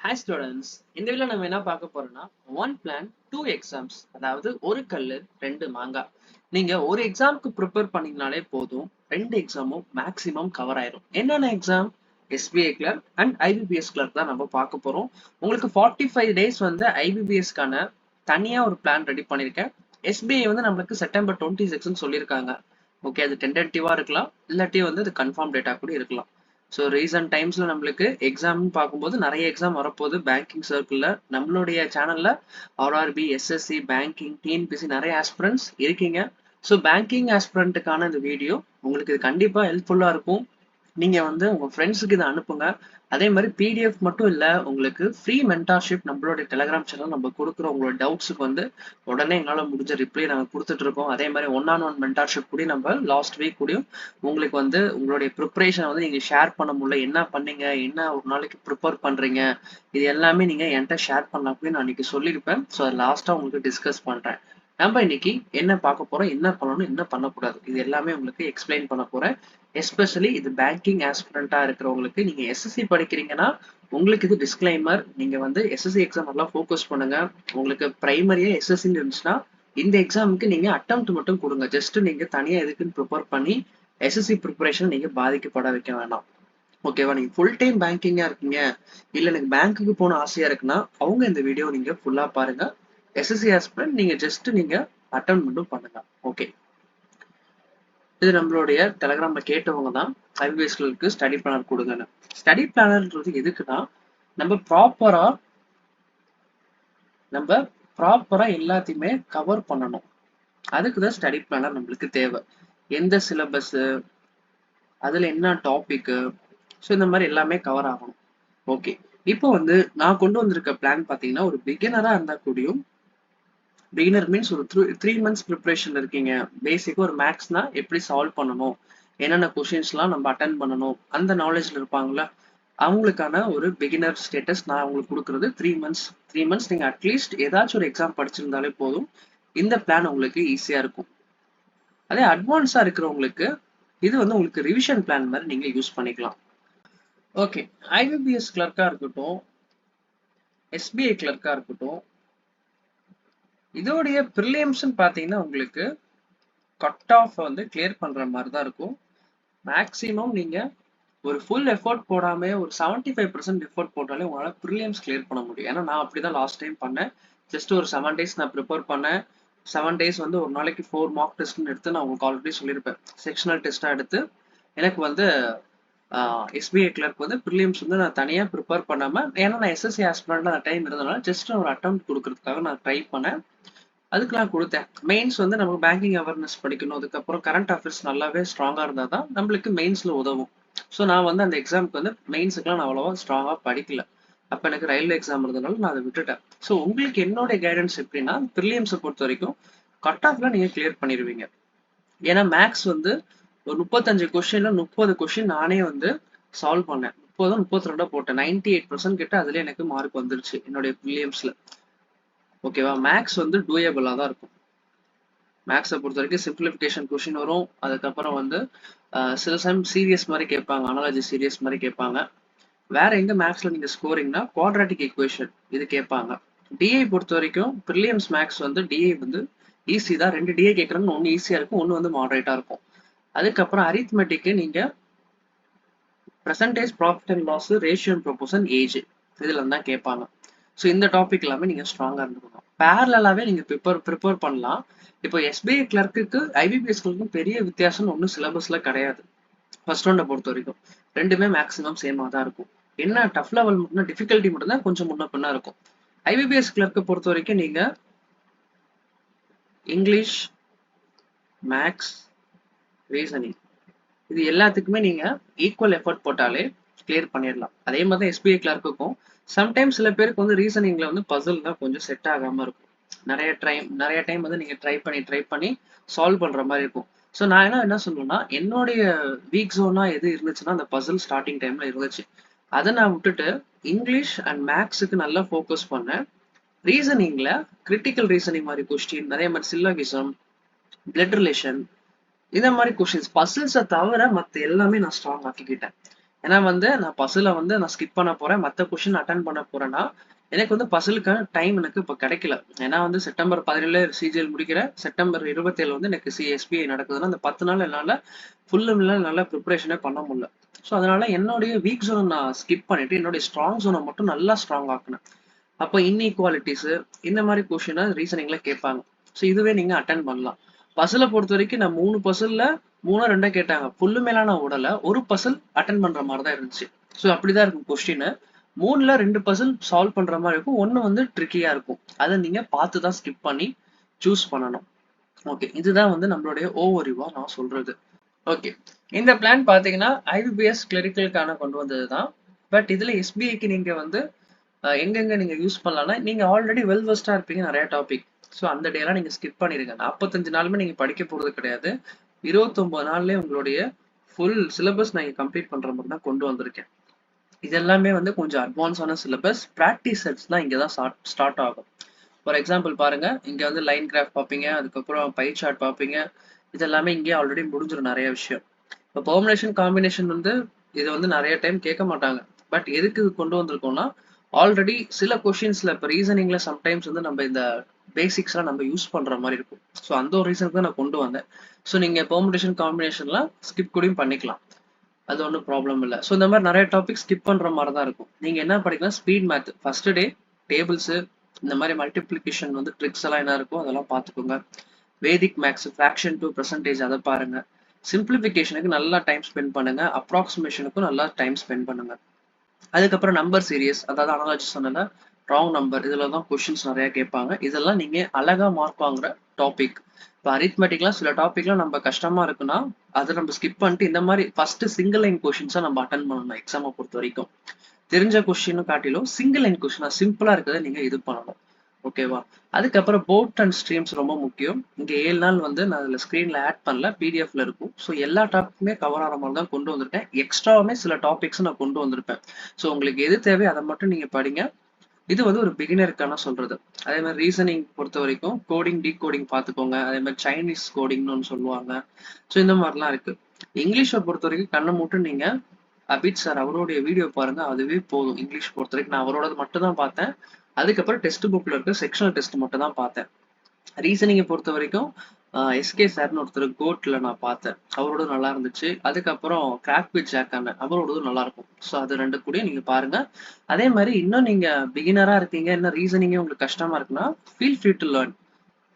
Hi students, இந்த வீடியோல நம்ம என்ன பார்க்க போறோம்னா ஒன் பிளான் டூ எக்ஸாம்ஸ், அதாவது ஒரு கல்லு ரெண்டு மாங்காய். நீங்க ஒரு எக்ஸாமுக்கு ப்ரிப்பேர் பண்ணீங்கனாலே போதும், ரெண்டு எக்ஸாமும் மேக்ஸிமம் கவர் ஆயிரும். என்னென்ன exam? SBI clerk and IBPS clerk தான் நம்ம பார்க்க போறோம். உங்களுக்கு 45 டேஸ் வந்து ஐபிபிஎஸ்க்கான தனியா ஒரு பிளான் ரெடி பண்ணியிருக்கேன். எஸ்பிஐ வந்து நம்மளுக்கு செப்டம்பர் 26 சொல்லியிருக்காங்க. ஓகே, அது டென்டேட்டிவா இருக்கலாம், இல்லாட்டி வந்து அது கன்ஃபார்ம் டேட்டா கூட இருக்கலாம். ஸோ ரீசன்ட் டைம்ஸ்ல நம்மளுக்கு எக்ஸாம்னு பார்க்கும்போது நிறைய எக்ஸாம் வரப்போகுது. பேங்கிங் சர்க்கிளில் நம்மளுடைய சேனல்ல ஆர்ஆர்பி, எஸ்எஸ்சி, பேங்கிங், டிஎன்பிசி நிறைய ஆஸ்பிரண்ட்ஸ் இருக்கீங்க. ஸோ பேங்கிங் ஆஸ்பிரண்ட்டுக்கான இந்த வீடியோ உங்களுக்கு இது கண்டிப்பாக ஹெல்ப்ஃபுல்லாக இருக்கும். நீங்க வந்து உங்க ஃப்ரெண்ட்ஸுக்கு இதை அனுப்புங்க. அதே மாதிரி பிடிஎஃப் மட்டும் இல்ல, உங்களுக்கு ஃப்ரீ மென்டார்ஷிப் நம்மளுடைய டெலிகிராம் சேனல் நம்ம கொடுக்குறோம். உங்களோட டவுட்ஸுக்கு வந்து உடனே எங்களால் முடிஞ்ச ரிப்ளை நாங்கள் கொடுத்துட்டு இருக்கோம். அதே மாதிரி ஒன் மென்டார்ஷிப் கூட நம்ம லாஸ்ட் வீக் கூடயும் உங்களுக்கு வந்து உங்களுடைய ப்ரிப்பரேஷனை வந்து நீங்க ஷேர் பண்ண முடியல, என்ன பண்ணீங்க, என்ன ஒரு நாளைக்கு ப்ரிப்பேர் பண்றீங்க, இது எல்லாமே நீங்க என்கிட்ட ஷேர் பண்ணலாம் அப்படின்னு நான் இன்னைக்கு சொல்லியிருப்பேன். ஸோ அதை லாஸ்டா உங்களுக்கு டிஸ்கஸ் பண்றேன். நம்ம இன்னைக்கு என்ன பார்க்க போறோம், என்ன பண்ணணும், என்ன பண்ணக்கூடாது, இது எல்லாமே உங்களுக்கு எக்ஸ்பிளைன் பண்ண போறேன். எஸ்பெஷலி இது பேங்கிங் ஆஸ்பிரண்டா இருக்கிறவங்களுக்கு. நீங்க எஸ்எஸ்சி படிக்கிறீங்கன்னா உங்களுக்கு இது டிஸ்க்ளைமர். நீங்க வந்து எஸ்எஸ்சி எக்ஸாம் நல்லா ஃபோக்கஸ் பண்ணுங்க. உங்களுக்கு பிரைமரியா எஸ்எஸ்சி இருந்துச்சுன்னா இந்த எக்ஸாமுக்கு நீங்க அட்டெம்ப்ட் மட்டும் கொடுங்க. ஜஸ்ட் நீங்க தனியா எதுக்குன்னு ப்ரிப்பேர் பண்ணி எஸ்எஸ்சி ப்ரிப்பரேஷன் நீங்க பாதிக்கப்பட வைக்க வேண்டாம். ஓகேவா? நீங்க ஃபுல் டைம் பேங்கிங்கா இருக்கீங்க, இல்ல எனக்கு பேங்க்குக்கு போன ஆசையா இருக்குன்னா அவங்க இந்த வீடியோ நீங்க ஃபுல்லா பாருங்க. எஸ்எஸ்சி ஆஸ்பிரண்ட் நீங்க ஜஸ்ட் நீங்க அட்டெம்ப்ட் மட்டும் பண்ணுங்க. ஓகே, இது நம்மளுடைய டெலிகிராம்ல கேட்டவங்க தான் ஐபிஎஸ்களுக்கு ஸ்டடி பிளானர் கொடுங்கன்னு. ஸ்டடி பிளானர்ன்றது எதுக்குன்னா நம்ம ப்ராப்பரா எல்லாத்தையுமே கவர் பண்ணணும். அதுக்குதான் ஸ்டடி பிளானர் நம்மளுக்கு தேவை. எந்த சிலபஸ், அதுல என்ன டாபிக், ஸோ இந்த மாதிரி எல்லாமே கவர் ஆகணும். ஓகே, இப்போ வந்து நான் கொண்டு வந்திருக்க பிளான் பாத்தீங்கன்னா ஒரு பிகினரா இருந்தா கூடயும், பிகினர் மீன்ஸ் ஒரு 3 months ப்ரிப்பரேஷன் இருக்கீங்க, பேசிக்கா ஒரு மேக்ஸ்னா எப்படி சால்வ் பண்ணணும், என்னென்ன கொஷின்ஸ்லாம் நம்ம அட்டன் பண்ணணும், அந்த நாலேஜ்ல இருப்பாங்களா அவங்களுக்கான ஒரு பிகினர் ஸ்டேட்டஸ் நான் உங்களுக்கு கொடுக்குறது 3 months நீங்க அட்லீஸ்ட் ஏதாச்சும் ஒரு எக்ஸாம் படிச்சிருந்தாலே போதும், இந்த பிளான் உங்களுக்கு ஈஸியா இருக்கும். அதே அட்வான்ஸா இருக்கிறவங்களுக்கு இது வந்து உங்களுக்கு ரிவிஷன் பிளான் மாதிரி நீங்க யூஸ் பண்ணிக்கலாம். ஓகே, ஐபிபிஎஸ் கிளர்க்கா இருக்கட்டும், எஸ்பிஐ கிளர்க்கா இருக்கட்டும், இதோடைய ப்ரிலிம்ஸ்ன்னு பார்த்தீங்கன்னா உங்களுக்கு கட் ஆஃப் வந்து கிளியர் பண்ற மாதிரி தான் இருக்கும். மேக்ஸிமம் நீங்க ஒரு ஃபுல் எஃபோர்ட் போடாம ஒரு 75% எஃபோர்ட் போட்டாலே உங்களால ப்ரிலிம்ஸ் கிளியர் பண்ண முடியும். ஏன்னா நான் அப்படிதான் லாஸ்ட் டைம் பண்ணேன். ஜஸ்ட் ஒரு 7 days நான் ப்ரிப்பேர் பண்ணேன். 7 days வந்து ஒரு நாளைக்கு 4 மார்க் டெஸ்ட்னு எடுத்து நான் உங்களுக்கு ஆல்ரெடி சொல்லியிருப்பேன். செக்ஷனல் டெஸ்டா எடுத்து எனக்கு வந்து எஸ்பிஐ கிளர்க் வந்து ப்ரிலிம்ஸ் வந்து நான் தனியா ப்ரிப்பேர் பண்ணாம, ஏன்னா நான் எஸ்எஸ்சி ஆஸ்பிரண்ட் அந்த டைம் இருந்தனால ஜஸ்ட் ஒரு அட்டெம்ப்ட் கொடுக்கறதுக்காக நான் ட்ரை பண்ணேன். அதுக்கு நான் கொடுத்தேன். மெயின்ஸ் வந்து நமக்கு பேங்கிங் அவேர்னஸ் படிக்கணும், அதுக்கப்புறம் கரண்ட் அஃபேர்ஸ் நல்லாவே ஸ்ட்ராங்கா இருந்தா தான் நம்மளுக்கு மெயின்ஸ்ல உதவும். ஸோ நான் வந்து அந்த எக்ஸாமுக்கு வந்து மெயின்ஸுக்குலாம் நான் அவ்வளோவா ஸ்ட்ராங்கா படிக்கல. அப்போ எனக்கு ரயில்வே எக்ஸாம் இருந்தனால நான் அதை விட்டுட்டேன். ஸோ உங்களுக்கு என்னோட கைடன்ஸ் எப்படின்னா, ப்ரிலியம்ஸை பொறுத்த வரைக்கும் கட் ஆஃப்ல நீங்க கிளியர் பண்ணிடுவீங்க. ஏன்னா மேக்ஸ் வந்து ஒரு 35 கொஸ்டின்ல 30 கொஸ்டின் நானே வந்து சால்வ் பண்ணேன். 32 போட்டேன். 98% கிட்ட அதுல எனக்கு மார்க் வந்துருச்சு என்னுடைய ப்ரிலியம்ஸ்ல. ஓகேவா? மேக்ஸ் வந்து டூயபிளா தான் இருக்கும். மேக்ஸை பொறுத்த வரைக்கும் சிம்பிளிஃபிகேஷன் கொஸ்டின் வரும். அதுக்கப்புறம் வந்து சில டைம் சீரியஸ் மாதிரி கேட்பாங்க, அனாலஜி சீரியஸ் மாதிரி கேட்பாங்க. வேற எங்க மேக்ஸ்ல நீங்க ஸ்கோரிங்னா குவாட்ராட்டிக் ஈக்குவேஷன் இது கேட்பாங்க. டிஐ பொறுத்த வரைக்கும் ப்ரிலியம்ஸ் மேக்ஸ் வந்து டிஐ வந்து ஈஸி தான். 2 டிஐ கேட்கறாங்க, ஒன்று ஈஸியா இருக்கும், ஒன்று வந்து மாடரேட்டா இருக்கும். அதுக்கப்புறம் அரித்மெட்டிக்கு நீங்க percentage, profit and loss, ratio and proportion, age, இதுல தான் கேட்பாங்க. ஸோ இந்த டாபிக் எல்லாமே நீங்க ஸ்ட்ராங்கா இருந்துக்கணும். பேரலாவே நீங்க ப்ரிப்பேர் பண்ணலாம். இப்போ எஸ்பிஐ கிளர்க்குக்கு ஐபிபிஎஸ் கிளர்க்கும் பெரிய வித்தியாசம் ஒன்றும் சிலபஸ்ல கிடையாது. ஃபர்ஸ்ட் ரவுண்டை பொறுத்த வரைக்கும் ரெண்டுமே மேக்ஸிமம் சேமா தான் இருக்கும். என்ன டஃப் லெவல் மட்டும் டிஃபிகல்ட்டி மட்டும் தான் கொஞ்சம் முன்ன பின்னா இருக்கும். ஐபிபிஎஸ் கிளர்க்கை பொறுத்த வரைக்கும் நீங்க இங்கிலீஷ், மேக்ஸ், ரீசனிங் இது எல்லாத்துக்குமே நீங்க ஈக்குவல் எஃபர்ட் போட்டாலே கிளியர் பண்ணிடலாம். அதே மாதிரி தான் எஸ்பிஐ கிளர்க்குக்கும். சம்டைம்ஸ் சில பேருக்கு வந்து ரீசனிங்ல வந்து பசில் தான் கொஞ்சம் செட் ஆகாம இருக்கும். நிறைய டைம் வந்து நீங்க ட்ரை பண்ணி சால்வ் பண்ற மாதிரி இருக்கும். ஸோ நான் என்ன சொல்லுவேன்னா, என்னுடைய வீக் ஜோனா எது இருந்துச்சுன்னா அந்த பசில் ஸ்டார்டிங் டைம்ல இருந்துச்சு. அதை நான் விட்டுட்டு இங்கிலீஷ் அண்ட் மேக்ஸுக்கு நல்லா ஃபோக்கஸ் பண்ணேன். ரீசனிங்ல கிரிட்டிக்கல் ரீசனிங் மாதிரி கொஸ்டின், அதே மாதிரி சில்லோகிசம், பிளட் ரிலேஷன், இந்த மாதிரி கொஸ்டின்ஸ், பசில்ஸை தவிர மற்ற எல்லாமே நான் ஸ்ட்ராங் ஆக்கிக்கிட்டேன். ஏன்னா வந்து நான் பசில வந்து நான் ஸ்கிப் பண்ண போறேன், மத்த கொஸ்டின் அட்டெண்ட் பண்ண போறேன்னா, எனக்கு வந்து பசிலுக்கான டைம் எனக்கு இப்ப கிடைக்கல. ஏன்னா வந்து செப்டம்பர் 17 சிஜிஎல் முடிக்கிறேன். செப்டம்பர் 27 வந்து எனக்கு எஸ்பிஐ நடக்குதுன்னா, அந்த 10 நாள் என்னால ஃபுல் அண்ட் நல்லா ப்ரிப்பரேஷனே பண்ண முடியல. ஸோ அதனால என்னுடைய வீக் ஜோனை நான் ஸ்கிப் பண்ணிட்டு, என்னுடைய ஸ்ட்ராங் ஜோனை மட்டும் நல்லா ஸ்ட்ராங் ஆக்குனேன். அப்போ இன்இக்வாலிட்டிஸ் இந்த மாதிரி கொஸ்டினை ரீசனிங்ல கேட்பாங்க. ஸோ இதுவே நீங்க அட்டன் பண்ணலாம். பசிலை பொறுத்த வரைக்கும் நான் 3 பசில்ல 3 2 கேட்டாங்க. ஃபுல்லு மேலாம் நான் விடல. ஒரு பசில் அட்டன் பண்ற மாதிரி தான் இருந்துச்சு. ஸோ அப்படிதான் இருக்கும் கொஸ்டின். 3ல 2 பசில் சால்வ் பண்ற மாதிரி இருக்கும். ஒன்னு வந்து ட்ரிக்கியா இருக்கும். அதை நீங்க பார்த்து தான் ஸ்கிப் பண்ணி சூஸ் பண்ணணும். ஓகே, இதுதான் வந்து நம்மளுடைய ஓவர்வியூவா நான் சொல்றது. ஓகே, இந்த பிளான் பாத்தீங்கன்னா ஐபிபிஎஸ் கிளரிக்கலுக்கான கொண்டு வந்தது தான். பட் இதுல எஸ்பிஐக்கு நீங்க வந்து எங்கெங்க நீங்க யூஸ் பண்ணலாம்னா, நீங்க ஆல்ரெடி வெல் வெஸ்டா இருப்பீங்க நிறைய டாபிக். ஸோ அந்த டேலாம் நீங்க ஸ்கிப் பண்ணிடுங்க. 45 நாளுமே நீங்க படிக்க போறது கிடையாது. 29 நாள்லயே உங்களுடைய ஃபுல் சிலபஸ் நான் கம்ப்ளீட் பண்ற மாதிரி தான் கொண்டு வந்திருக்கேன். இது எல்லாமே வந்து கொஞ்சம் அட்வான்ஸான சிலபஸ். ப்ராக்டிஸ் செட்ஸ் தான் இங்க தான் ஸ்டார்ட் ஆகும். ஃபார் எக்ஸாம்பிள் பாருங்க, இங்க வந்து லைன் கிராஃப் பார்ப்பீங்க, அதுக்கப்புறம் பை சார்ட் பார்ப்பீங்க. இது எல்லாமே இங்கே ஆல்ரெடி முடிஞ்சிடும் நிறைய விஷயம். இப்போ பெர்முடேஷன் காம்பினேஷன் வந்து இது வந்து நிறைய டைம் கேட்க மாட்டாங்க. பட் எதுக்கு இது கொண்டு வந்திருக்கோம்னா, ஆல்ரெடி சில கொஷின்ஸ்ல இப்போ ரீசனிங்ல சம்டைம்ஸ் வந்து நம்ம இந்த பேசிக்ஸ்லாம் நம்ம யூஸ் பண்ற மாதிரி இருக்கும். ஸோ அந்த ஒரு ரீசனுக்கு தான் நான் கொண்டு வந்தேன். ஸோ நீங்க பெர்முடேஷன் காம்பினேஷன்லாம் ஸ்கிப் கூடயும் பண்ணிக்கலாம். அது ஒன்றும் ப்ராப்ளம் இல்லை. ஸோ இந்த மாதிரி நிறைய டாபிக் ஸ்கிப் பண்ற மாதிரி தான் இருக்கும். நீங்க என்ன படிக்கலாம், speed math first day, tables, இந்த மாதிரி மல்டிப்ளிகேஷன் வந்து ட்ரிக்ஸ் எல்லாம் என்ன இருக்கும் அதெல்லாம் பார்த்துக்கோங்க. வேதிக் மேக்ஸ் ஃப்ராக்ஷன் டு பெர்சன்டேஜ் அதை பாருங்க. சிம்பிளிஃபிகேஷனுக்கு நல்லா டைம் ஸ்பெண்ட் பண்ணுங்க. அப்ராக்சிமேஷனுக்கும் நல்லா டைம் ஸ்பெண்ட் பண்ணுங்க. அதுக்கப்புறம் நம்பர் சீரியஸ், அதாவது அனாலஜி சொன்னல ராங் நம்பர், இதுல தான் கொஸ்டின்ஸ் நிறைய கேட்பாங்க. இதெல்லாம் நீங்க அழகா மார்க் வாங்குற டாபிக். இப்போ அரித்மெட்டிக்லாம் சில டாபிக்லாம் நம்ம கஷ்டமா இருக்குன்னா அதை நம்ம ஸ்கிப் பண்ணிட்டு இந்த மாதிரி ஃபர்ஸ்ட் சிங்கிள் லைன் கொஸ்டின்ஸா நம்ம அட்டன் பண்ணணும். எக்ஸாமை பொறுத்த வரைக்கும் தெரிஞ்ச கொஸ்டினும் காட்டிலும் சிங்கிள் லைன் கொஸ்டினா சிம்பிளா இருக்கிறத நீங்க இது பண்ணணும். ஓகேவா? அதுக்கப்புறம் போட் அண்ட் ஸ்ட்ரீம்ஸ் ரொம்ப முக்கியம். இங்க 7 நாள் வந்து நான் அதில் ஸ்க்ரீன்ல ஆட் பண்ணல, பிடிஎஃப்ல இருக்கும். ஸோ எல்லா டாபிக்குமே கவர் ஆகிற மாதிரி தான் கொண்டு வந்திருக்கேன். எக்ஸ்ட்ராவுமே சில டாபிக்ஸ் நான் கொண்டு வந்திருப்பேன். ஸோ உங்களுக்கு எது தேவை அதை மட்டும் நீங்க படிங்க. இது வந்து ஒரு பிகினருக்கான சொல்றது. அதே மாதிரி ரீசனிங் பொறுத்த வரைக்கும் கோடிங் டீகோடிங் பார்த்துக்கோங்க. அதே மாதிரி சைனீஸ் கோடிங்னு ஒன்று சொல்லுவாங்க. ஸோ இந்த மாதிரிலாம் இருக்கு. இங்கிலீஷை பொறுத்த வரைக்கும் கண்ணை மூட்டு நீங்க அபித் சார் அவருடைய வீடியோ பாருங்க, அதுவே போதும். இங்கிலீஷ் பொறுத்த வரைக்கும் நான் அவரோட மட்டும் தான் பார்த்தேன். அதுக்கப்புறம் டெஸ்ட் புக்ல இருக்க செக்ஷனல் டெஸ்ட் மட்டும் தான் பார்த்தேன். ரீசனிங்கை பொறுத்த வரைக்கும் எஸ்கே சார்னு ஒருத்தர் கோட்ல நான் பார்த்தேன், அவரோட நல்லா இருந்துச்சு. அதுக்கப்புறம் கிராக் வித் ஜாக் அண்ணன் அவரோடதும் நல்லா இருக்கும். ஸோ அது ரெண்டு கூட நீங்க பாருங்க. அதே மாதிரி இன்னும் நீங்க பிகினரா இருக்கீங்க, என்ன ரீசனிங்கே உங்களுக்கு கஷ்டமா இருக்குன்னா feel free to learn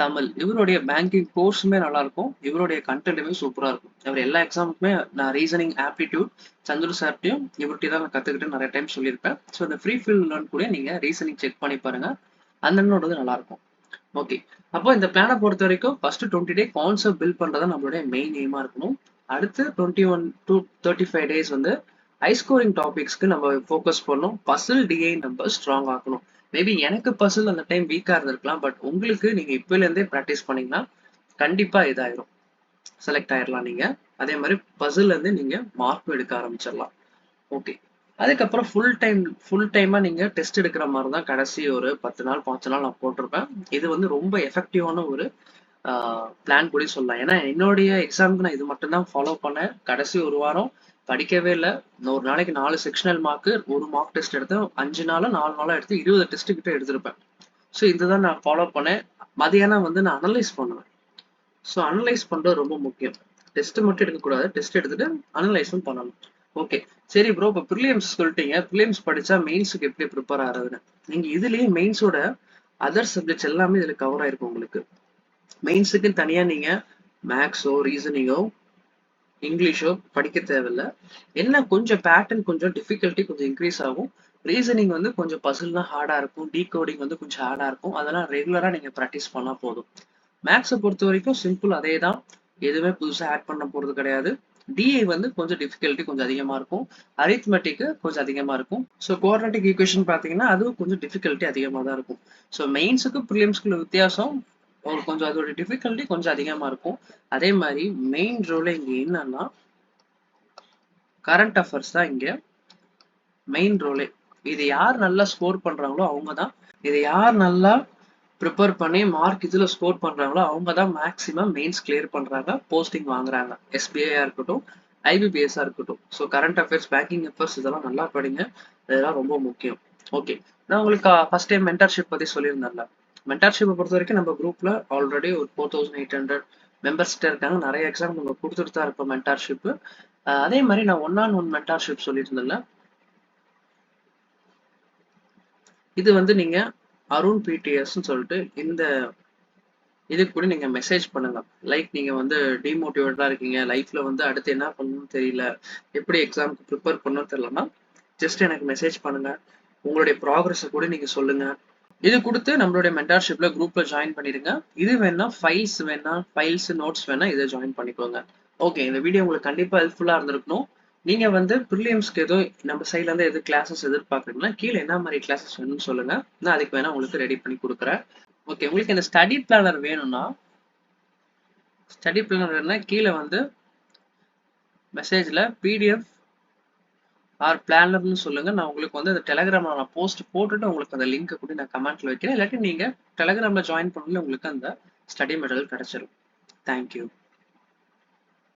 Tamil. இவருடைய பேங்கிங் கோர்ஸுமே நல்லா இருக்கும். இவருடைய கண்டென்ட்டுமே சூப்பரா இருக்கும். அவர் எல்லா எக்ஸாமுக்குமே நான் ரீசனிங் ஆப்டிடியூட் சந்துரு சார்ட்டையும் இவர்கிட்ட தான் நான் கத்துக்கிட்டு நிறைய டைம் சொல்லியிருப்பேன். ஸோ இந்த ஃப்ரீ ஃபீல் லேர்ன் கூட நீங்க ரீசனிங் செக் பண்ணி பாருங்க. அண்ணனோடது நல்லா இருக்கும். ஓகே, அப்போ இந்த பிளானை பொறுத்த வரைக்கும் ஃபர்ஸ்ட் 20 டே கான்செப்ட் பில்ட் பண்றதா நம்மளுடைய மெயின் எய்மா இருக்கணும். அடுத்து 21 to 35 டேஸ் வந்து ஹை ஸ்கோரிங் டாபிக்ஸ்க்கு நம்ம ஃபோக்கஸ் பண்ணணும். பசில் டிஐ நம்ம ஸ்ட்ராங் ஆக்கணும். மேபி எனக்கு பசில் அந்த டைம் வீக்கா இருந்திருக்கலாம். பட் உங்களுக்கு நீங்க இப்பல இருந்தே ப்ராக்டிஸ் பண்ணீங்கன்னா கண்டிப்பா இதாயிரும், செலக்ட் ஆயிடலாம் நீங்க. அதே மாதிரி பசில் இருந்து நீங்க மார்க் எடுக்க ஆரம்பிச்சிடலாம். ஓகே, அதுக்கப்புறம் ஃபுல் டைமா நீங்க டெஸ்ட் எடுக்கிற மாதிரி தான் கடைசி ஒரு 10 நாள் 5 நாள் நான் போட்டிருப்பேன். இது வந்து ரொம்ப எஃபெக்டிவான ஒரு பிளான் கூட சொல்லலாம். ஏன்னா என்னுடைய எக்ஸாமுக்கு நான் இது மட்டும் தான் ஃபாலோ பண்ணேன். கடைசி ஒரு வாரம் படிக்கவே இல்லை. ஒரு நாளைக்கு 4 செக்ஷனல் மார்க்கு, ஒரு மார்க் டெஸ்ட் எடுத்தேன். 5 நாளோ 4 நாளோ எடுத்து 20 டெஸ்ட் கிட்ட எடுத்திருப்பேன். ஸோ இதுதான் நான் ஃபாலோ பண்ணேன். மதியானம் வந்து நான் அனலைஸ் பண்ணுவேன். ஸோ அனலைஸ் பண்றது ரொம்ப முக்கியம். டெஸ்ட் மட்டும் எடுக்கக்கூடாது, டெஸ்ட் எடுத்துட்டு அனலைஸும் பண்ணணும். ஓகே, சரி ப்ரோ, இப்போ ப்ரிலியம்ஸ் சொல்லிட்டீங்க. ப்ரிலியம்ஸ் படிச்சா மெயின்ஸுக்கு எப்படி ப்ரிப்பேர் ஆகுதுன்னு நீங்க இதுலயே மெயின்ஸோட அதர் சப்ஜெக்ட்ஸ் எல்லாமே இதுல கவர் ஆயிருக்கும் உங்களுக்கு. மெயின்ஸுக்கு தனியா நீங்க மேக்ஸோ ரீசனிங்கோ இங்கிலீஷோ படிக்க தேவையில்லை. என்ன கொஞ்சம் பேட்டர்ன் கொஞ்சம் டிஃபிகல்ட்டி கொஞ்சம் இன்க்ரீஸ் ஆகும். ரீசனிங் வந்து கொஞ்சம் பசில் தான் ஹார்டா இருக்கும். டீகோடிங் வந்து கொஞ்சம் ஹார்டா இருக்கும். அதெல்லாம் ரெகுலரா நீங்க ப்ராக்டிஸ் பண்ணா போதும். மேக்ஸை பொறுத்த வரைக்கும் சிம்பிள் அதே தான், எதுவுமே புதுசாக ஆட் பண்ண போறது கிடையாது. டிஐ வந்து கொஞ்சம் டிஃபிகல்ட்டி கொஞ்சம் அதிகமா இருக்கும். அரித்மெட்டிக்கு கொஞ்சம் அதிகமா இருக்கும். ஸோ குவாட்ரட்டிக் ஈக்குவேஷன் பார்த்தீங்கன்னா அதுவும் கொஞ்சம் டிஃபிகல்ட்டி அதிகமாக தான் இருக்கும். ஸோ மெயின்ஸுக்கு ப்ரிலிம்ஸ்க்குள்ள வித்தியாசம் ஒரு கொஞ்சம் அதோட டிஃபிகல்ட்டி கொஞ்சம் அதிகமா இருக்கும். அதே மாதிரி மெயின் ரோல இங்க என்னன்னா கரண்ட் அஃபேர்ஸ் தான் இங்க மெயின் ரோலே. இது யார் நல்லா ஸ்கோர் பண்றாங்களோ அவங்க தான், இதை யார் நல்லா ப்ரிப்பேர் பண்ணி மார்க் இதுல ஸ்கோர் பண்றாங்களோ அவங்க தான் மேக்ஸிமம் மெயின்ஸ் கிளியர் பண்றாங்க, போஸ்டிங் வாங்குறாங்க. எஸ்பிஐயா இருக்கட்டும், ஐபிபிஎஸ்ஸா இருக்கட்டும். So current affairs, banking affairs இதெல்லாம் நல்லா படிங்க. இதெல்லாம் ரொம்ப முக்கியம். ஓகே, நான் உங்களுக்கு ஃபர்ஸ்ட் டைம் மென்டர்ஷிப் பத்தி சொல்லியிருந்தேன்ல. மென்டர்ஷிப்பை பொறுத்த வரைக்கும் நம்ம குரூப்ல ஆல்ரெடி ஒரு 4800 மெம்பர்ஸ் கிட்ட இருக்காங்க. நிறைய எக்ஸாம் நம்ம கொடுத்துட்டு தான் இருக்கோம் மென்டர்ஷிப். அதே மாதிரி நான் 1-on-1 மென்டர்ஷிப் சொல்லியிருந்தேன்ல. இது வந்து நீங்க அருண் பிடிஎஸ்ன்னு சொல்லிட்டு இந்த இதுக்கு கூட நீங்க மெசேஜ் பண்ணுங்க. லைக் நீங்க வந்து டிமோட்டிவேட்டடா இருக்கீங்க, லைஃப்ல வந்து அடுத்து என்ன பண்ணணும்னு தெரியல, எப்படி எக்ஸாமுக்கு ப்ரிப்பேர் பண்ணணும்னு தெரியலன்னா ஜஸ்ட் எனக்கு மெசேஜ் பண்ணுங்க. உங்களுடைய ப்ராக்ரஸை கூட நீங்க சொல்லுங்க. இது கொடுத்து நம்மளுடைய மென்டார்ஷிப்ல குரூப்ல ஜாயின் பண்ணிடுங்க. இது வேணா ஃபைல்ஸ் நோட்ஸ் வேணா இதை ஜாயின் பண்ணிக்கோங்க. ஓகே, இந்த வீடியோ உங்களுக்கு கண்டிப்பா ஹெல்ப்ஃபுல்லா இருந்திருக்கணும். நீங்க வந்து ப்ரிலியம்ஸ்க்கு எதுவும் நம்ம சைட்ல இருந்து எது கிளாஸஸ் எதிர்பார்க்குறீங்கன்னா கீழே என்ன மாதிரி கிளாஸஸ் வேணும்னு சொல்லுங்க. நான் அதுக்கு வேணா உங்களுக்கு ரெடி பண்ணி கொடுக்குறேன். ஓகே, உங்களுக்கு இந்த ஸ்டடி பிளானர் வேணும்னா கீழே வந்து மெசேஜ்ல பிடிஎஃப் ஆர் பிளானர்னு சொல்லுங்க. நான் உங்களுக்கு வந்து அந்த டெலிகிராம்ல நான் போஸ்ட் போட்டுட்டு உங்களுக்கு அந்த லிங்க் கூட நான் கமெண்ட்ல வைக்கிறேன். இல்லாட்டி நீங்க டெலிகிராம்ல ஜாயின் பண்ணல உங்களுக்கு அந்த ஸ்டடி மெட்டீரியல் கிடைச்சிடும். தேங்க்யூ.